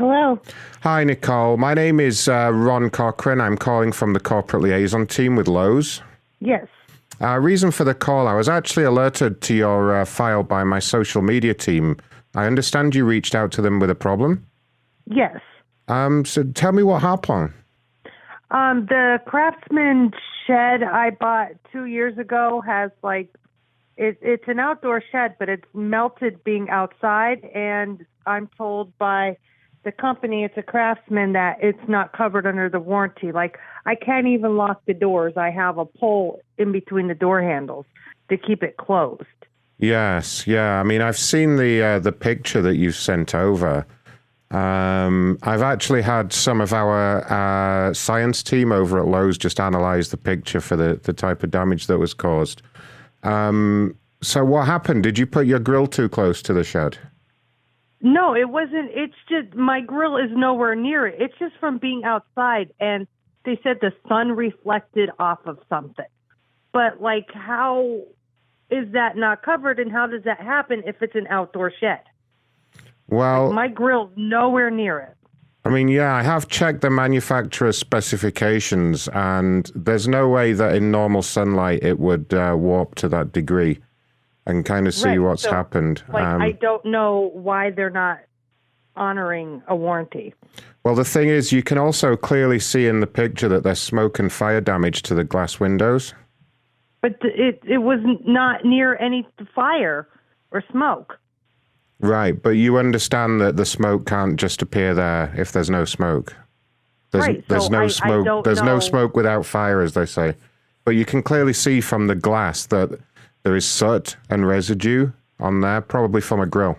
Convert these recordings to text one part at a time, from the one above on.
Hello. Hi, Nicole. My name is Ron Cochran. I'm calling from the corporate liaison team with Lowe's. Yes. Reason for the call, I was actually alerted to your file by my social media team. I understand you reached out to them with a problem. Yes. So tell me what happened. The Craftsman shed I bought 2 years ago has it's an outdoor shed, but it's melted being outside, and I'm told by the company, it's a Craftsman, that it's not covered under the warranty. Like, I can't even lock the doors. I have a pole in between the door handles to keep it closed. Yes, yeah. I mean, I've seen the picture that you've sent over. I've actually had some of our science team over at Lowe's just analyze the picture for the type of damage that was caused. So what happened? Did you put your grill too close to the shed? No, it wasn't. It's just my grill is nowhere near it. It's just from being outside, and they said the sun reflected off of something. But, how is that not covered, and how does that happen if it's an outdoor shed? Well, my grill's nowhere near it. I mean, yeah, I have checked the manufacturer's specifications, and there's no way that in normal sunlight it would warp to that degree and kind of see what's happened. I don't know why they're not honoring a warranty. Well, the thing is, you can also clearly see in the picture that there's smoke and fire damage to the glass windows. But it was not near any fire or smoke. Right, but you understand that the smoke can't just appear there if there's no smoke. There's no smoke. There's no smoke without fire, as they say. But you can clearly see from the glass that there is soot and residue on there, probably from a grill.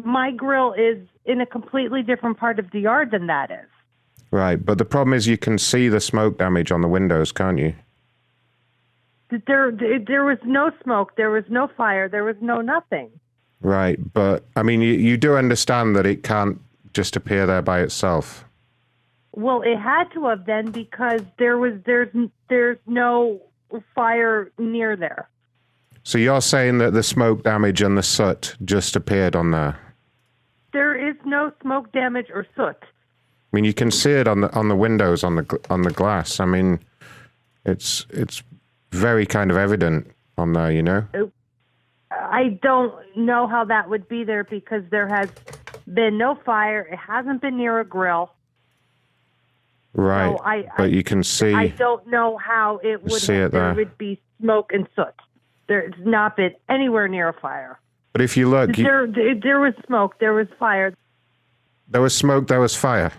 My grill is in a completely different part of the yard than that is. Right, but the problem is you can see the smoke damage on the windows, can't you? There was no smoke, there was no fire, there was no nothing. Right, but I mean, you do understand that it can't just appear there by itself. Well, it had to have then, because there's no fire near there. So you're saying that the smoke damage and the soot just appeared on there? There is no smoke damage or soot. I mean, you can see it on the windows on the glass. I mean, it's very kind of evident on there, you know. I don't know how that would be there, because there has been no fire. It hasn't been near a grill. Right, so but you can see. I don't know how it would. There would be smoke and soot. There's not been anywhere near a fire. But if you look, there was smoke. There was fire. There was smoke. There was fire.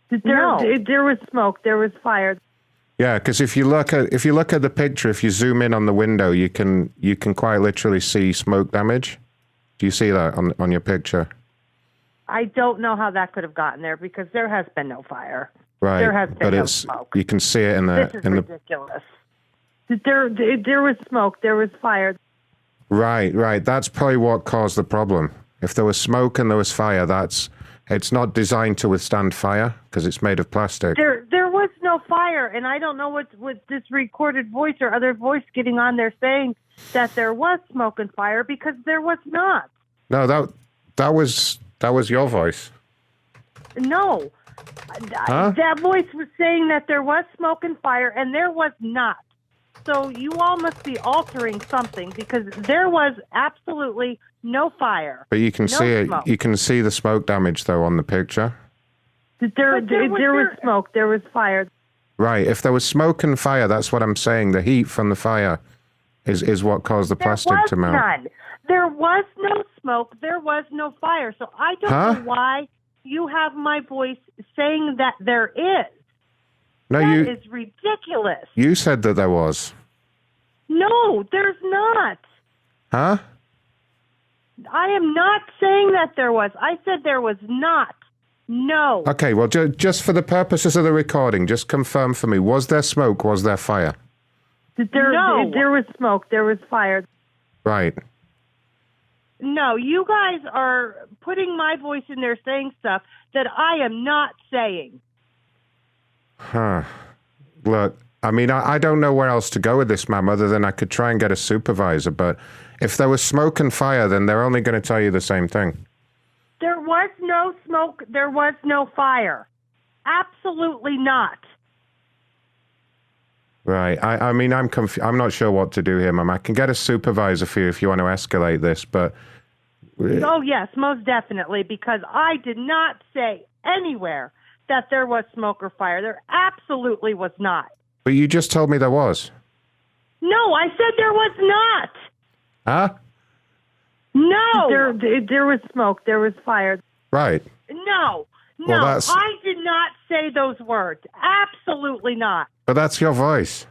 There was smoke. There was fire. Yeah, because if you look at the picture, if you zoom in on the window, you can quite literally see smoke damage. Do you see that on your picture? I don't know how that could have gotten there, because there has been no fire. Right, there has been no smoke. You can see it in the. This is ridiculous. There was smoke. There was fire. Right. That's probably what caused the problem. If there was smoke and there was fire, it's not designed to withstand fire because it's made of plastic. There was no fire, and I don't know what this recorded voice or other voice getting on there saying that there was smoke and fire, because there was not. No, that was your voice. No. Huh? That voice was saying that there was smoke and fire, and there was not. So you all must be altering something, because there was absolutely no fire. But you can see it. You can see the smoke damage, though, on the picture. There was smoke. There was fire. Right. If there was smoke and fire, that's what I'm saying. The heat from the fire is what caused the plastic to melt. None. There was no smoke. There was no fire. So I don't know why you have my voice saying that there is. No, that is ridiculous. You said that there was. No, there's not. Huh? I am not saying that there was. I said there was not. No. Okay, well, just for the purposes of the recording, just confirm for me, was there smoke, was there fire? There was smoke, there was fire. Right. No, you guys are putting my voice in there saying stuff that I am not saying. Huh. Look, I mean, I don't know where else to go with this, ma'am, other than I could try and get a supervisor, but if there was smoke and fire, then they're only going to tell you the same thing. There was no smoke. There was no fire. Absolutely not. Right. I mean, I'm I'm not sure what to do here, Mum. I can get a supervisor for you if you want to escalate this, but... Oh, yes, most definitely, because I did not say anywhere that there was smoke or fire. There absolutely was not. But you just told me there was. No, I said there was not. Huh? No. There was smoke. There was fire. Right. No. Well, I did not say those words. Absolutely not. But that's your voice.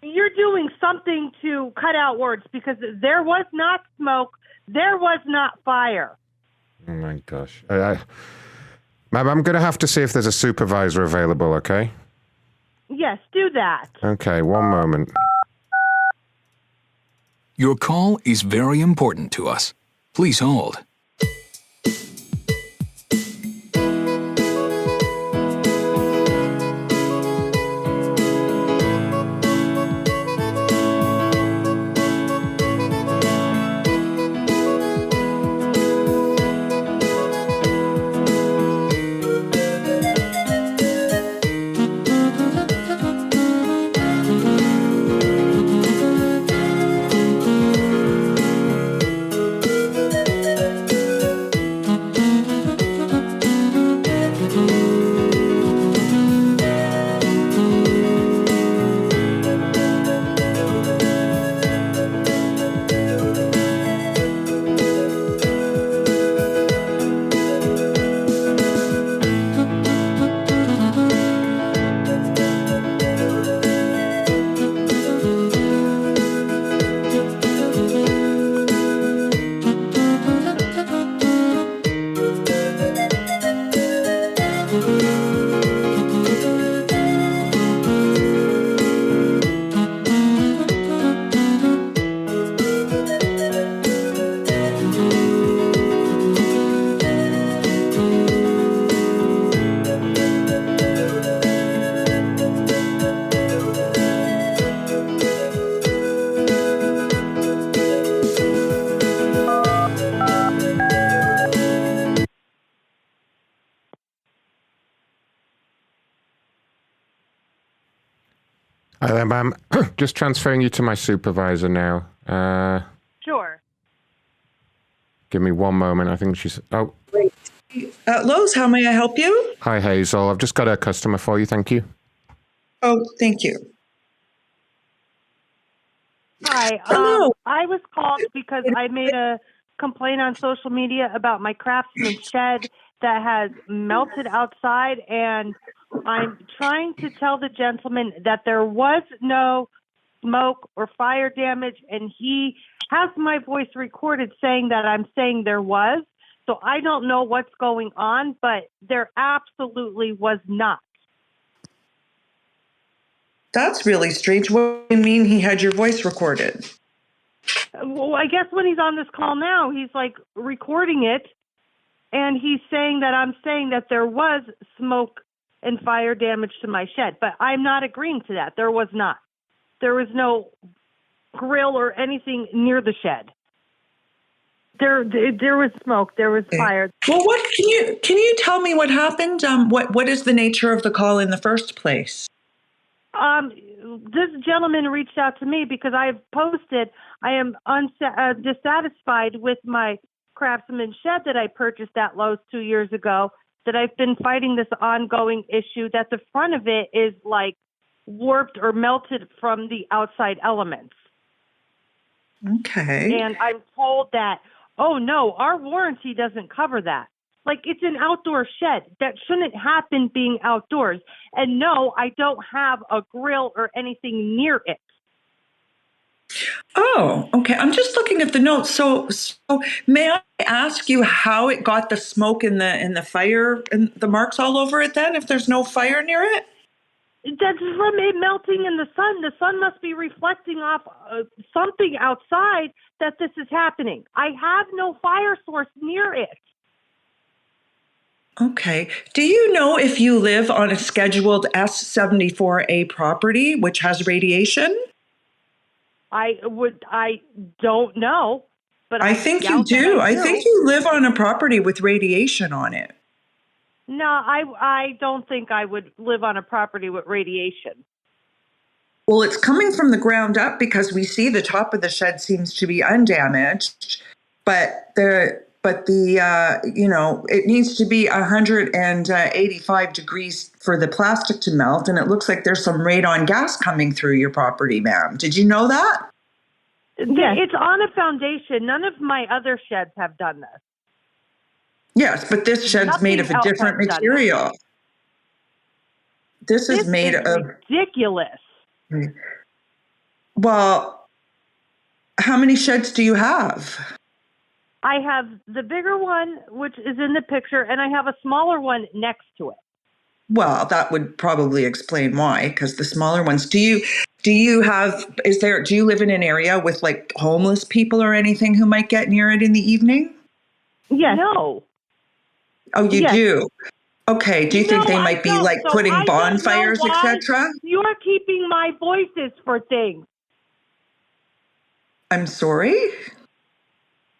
You're doing something to cut out words because there was not smoke. There was not fire. Oh, my gosh. Ma'am, I'm going to have to see if there's a supervisor available, okay? Yes, do that. Okay, one moment. Your call is very important to us. Please hold. Hi there, ma'am. Just transferring you to my supervisor now. Sure. Give me one moment. I think she's... Oh, Great. Lowe's, how may I help you? hi, Hazel. I've just got a customer for you. Thank you. Oh, thank you. Hi. Hello. I was called because I made a complaint on social media about my Craftsman shed that has melted outside, and I'm trying to tell the gentleman that there was no smoke or fire damage, and he has my voice recorded saying that I'm saying there was. So I don't know what's going on, but there absolutely was not. That's really strange. What do you mean he had your voice recorded? Well, I guess when he's on this call now, he's like recording it, and he's saying that I'm saying that there was smoke and fire damage to my shed, but I'm not agreeing to that. There was not. There was no grill or anything near the shed. There was smoke. There was fire. Well, what can you tell me what happened? What is the nature of the call in the first place? This gentleman reached out to me because I've posted I am dissatisfied with my Craftsman shed that I purchased at Lowe's 2 years ago, that I've been fighting this ongoing issue that the front of it is like warped or melted from the outside elements. Okay. And I'm told that, oh no, our warranty doesn't cover that. Like, it's an outdoor shed. That shouldn't happen being outdoors. And no, I don't have a grill or anything near it. Oh, okay. I'm just looking at the notes. So may I ask you how it got the smoke and the fire and the marks all over it then, if there's no fire near it? That's from it melting in the sun. The sun must be reflecting off something outside that this is happening. I have no fire source near it. Okay. Do you know if you live on a scheduled S74A property, which has radiation? I don't know. but I think you doubt that do. I think you live on a property with radiation on it. No, I don't think I would live on a property with radiation. Well, it's coming from the ground up because we see the top of the shed seems to be undamaged, but the it needs to be 185 degrees for the plastic to melt, and it looks like there's some radon gas coming through your property, ma'am. Did you know that? Yes. It's on a foundation. None of my other sheds have done this. Yes, but this shed's Nothing made of a else different has done material. This is made of ridiculous. Well, how many sheds do you have? I have the bigger one, which is in the picture, and I have a smaller one next to it. Well, that would probably explain why, because the smaller ones. Do you live in an area with like homeless people or anything who might get near it in the evening? Yes. No. Oh, you do? Okay. Do you think they might be like So putting I bonfires, etc.? You're keeping my voices for things. I'm sorry?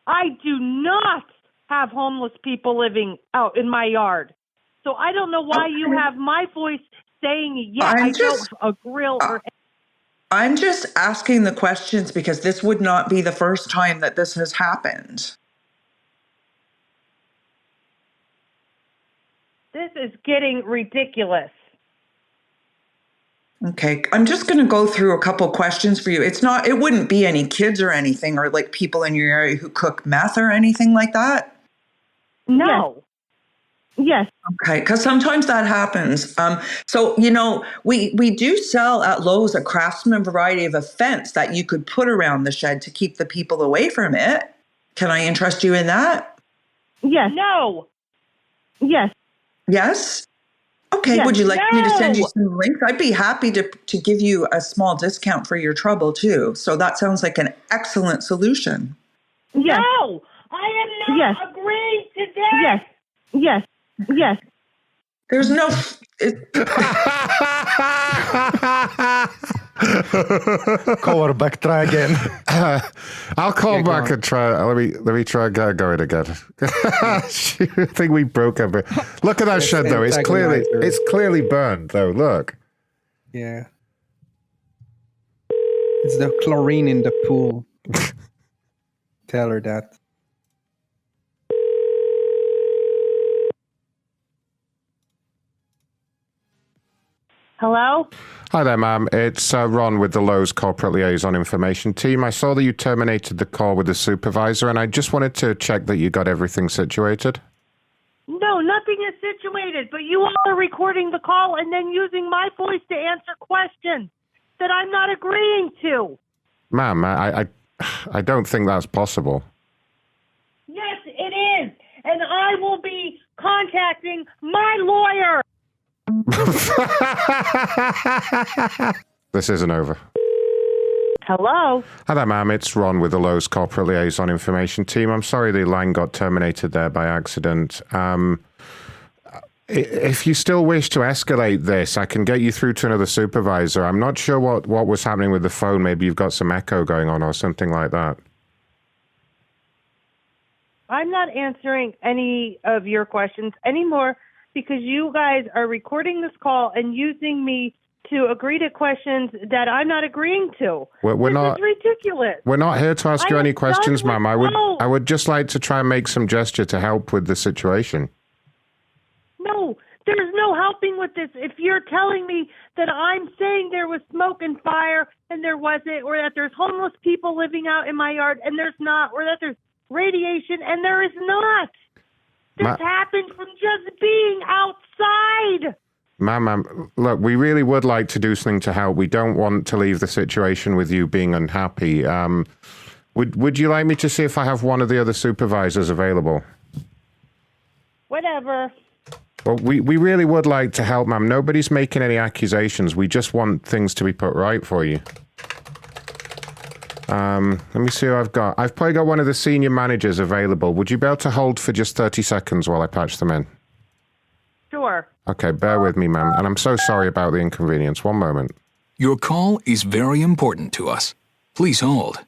I do not have homeless people living out in my yard. So I don't know why you have my voice saying, don't a grill or... I'm just asking the questions because this would not be the first time that this has happened. This is getting ridiculous. Okay, I'm just going to go through a couple questions for you. It wouldn't be any kids or anything or like people in your area who cook meth or anything like that? No. Yes. Okay, because sometimes that happens. So, we do sell at Lowe's a Craftsman variety of a fence that you could put around the shed to keep the people away from it. Can I interest you in that? Yes. No. Yes. Yes? Okay, yes. Would you like me to send you some links? I'd be happy to give you a small discount for your trouble, too. So that sounds like an excellent solution. Yes. No, I am not agreeing to that. Yes. Yes. Yes. There's no... Call her back, try again. I'll call back and try. Let me try going again. I think we broke her. Look at that shed though. It's clearly burned though. Look. Yeah. It's the chlorine in the pool. Tell her that. Hello? Hi there, ma'am. It's Ron with the Lowe's Corporate Liaison Information Team. I saw that you terminated the call with the supervisor, and I just wanted to check that you got everything situated. No, nothing is situated, but you all are recording the call and then using my voice to answer questions that I'm not agreeing to. Ma'am, I don't think that's possible. Yes, it is, and I will be contacting my lawyer. This isn't over. Hello? Hi there, ma'am. It's Ron with the Lowe's Corporate Liaison Information Team. I'm sorry the line got terminated there by accident. If you still wish to escalate this, I can get you through to another supervisor. I'm not sure what was happening with the phone. Maybe you've got some echo going on or something like that. I'm not answering any of your questions anymore because you guys are recording this call and using me to agree to questions that I'm not agreeing to. This is ridiculous. We're not here to ask you any questions, ma'am. I would just like to try and make some gesture to help with the situation. No, there's no helping with this. If you're telling me that I'm saying there was smoke and fire and there wasn't, or that there's homeless people living out in my yard and there's not, or that there's radiation and there is not. This happened from just being outside. Ma'am, look, we really would like to do something to help. We don't want to leave the situation with you being unhappy. Would you like me to see if I have one of the other supervisors available? Whatever. Well, we really would like to help, ma'am. Nobody's making any accusations. We just want things to be put right for you. Let me see who I've got. I've probably got one of the senior managers available. Would you be able to hold for just 30 seconds while I patch them in? Sure. Okay, bear with me, ma'am. And I'm so sorry about the inconvenience. One moment. Your call is very important to us. Please hold.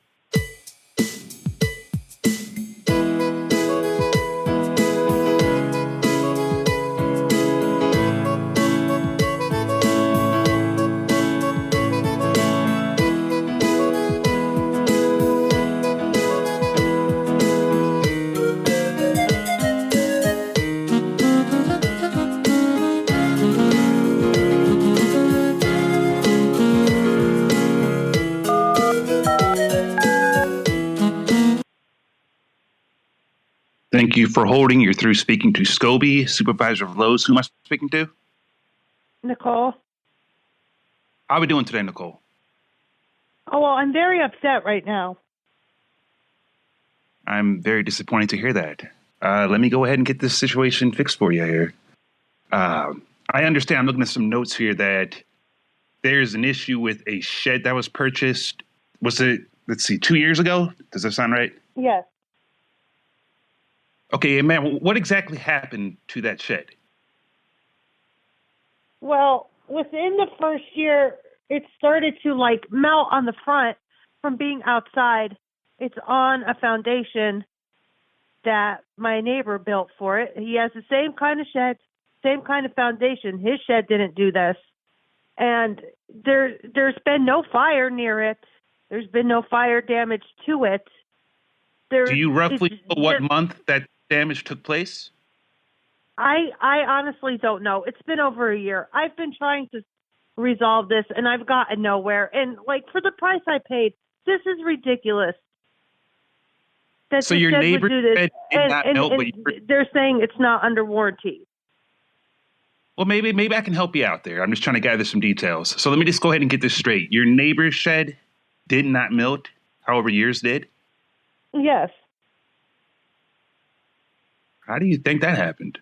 Thank you for holding. You're through speaking to Scobie, supervisor of Lowe's. Who am I speaking to? Nicole. How are we doing today, Nicole? Oh, well, I'm very upset right now. I'm very disappointed to hear that. Let me go ahead and get this situation fixed for you here. I understand. I'm looking at some notes here that there's an issue with a shed that was purchased. Was it, let's see, 2 years ago? Does that sound right? Yes. Okay, ma'am, what exactly happened to that shed? Well, within the first year, it started to like melt on the front from being outside. It's on a foundation that my neighbor built for it. He has the same kind of shed, same kind of foundation. His shed didn't do this. And there's been no fire near it. There's been no fire damage to it. Do you roughly know what month that damage took place? I honestly don't know. It's been over a year. I've been trying to resolve this, and I've gotten nowhere. And, like, for the price I paid, this is ridiculous. That So the your shed neighbor would do this, did not melt, but they're saying it's not under warranty. Well, maybe I can help you out there. I'm just trying to gather some details. So let me just go ahead and get this straight. Your neighbor's shed did not melt, however yours did? Yes. How do you think that happened?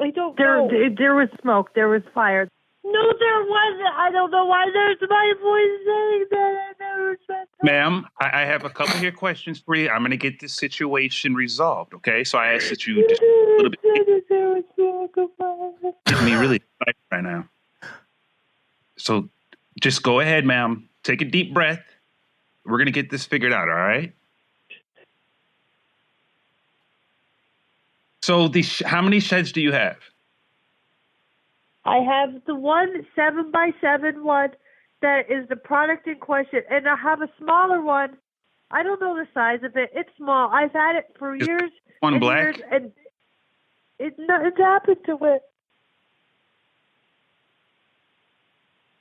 I don't know. There was smoke. There was fire. No, there wasn't. I don't know why there's my voice saying that. I never said that. Ma'am, I have a couple here questions for you. I'm going to get this situation resolved, okay? So I ask that you just a little bit. Getting me really excited right now. So just go ahead, ma'am. Take a deep breath. We're going to get this figured out, all right? So how many sheds do you have? I have the 7x7 one that is the product in question, and I have a smaller one. I don't know the size of it. It's small. I've had it for years. One and black? years, and it's happened to it.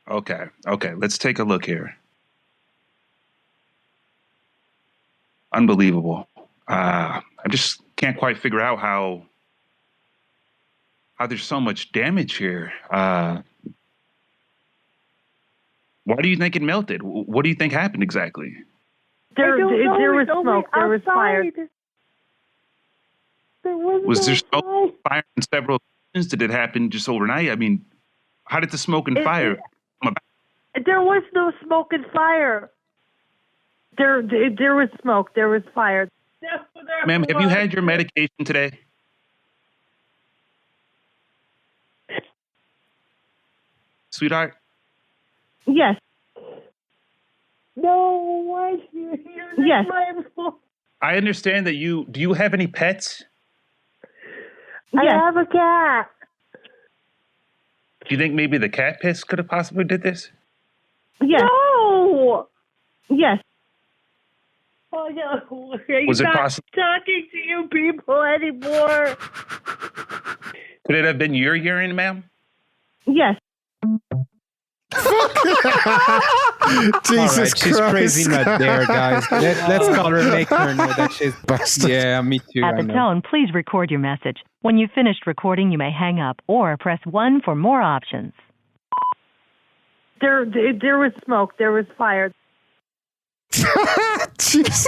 Okay. Let's take a look here. Unbelievable. I just can't quite figure out how there's so much damage here. Why do you think it melted? What do you think happened exactly? There was smoke. There was fire. Was there smoke, fire in several occasions? Did it happen just overnight? I mean, how did the smoke and fire come about? There was no smoke and fire. There was smoke. There was fire. Ma'am, have you had your medication today? Sweetheart? Yes. No, why do you hear this? Yes. I understand that do you have any pets? I have a cat. Do you think maybe the cat piss could have possibly did this? Yes. No. Yes. Oh, no. Was it possible? Talking to you people anymore. Could it have been your urine, ma'am? Yes. Jesus right, she's Christ. crazy not there, guys. Let's call her, make her know that she's Bastard. Yeah, me too. At the tone, please record your message. When you've finished recording, you may hang up or press 1 for more options. There was smoke. There was fire. Jesus.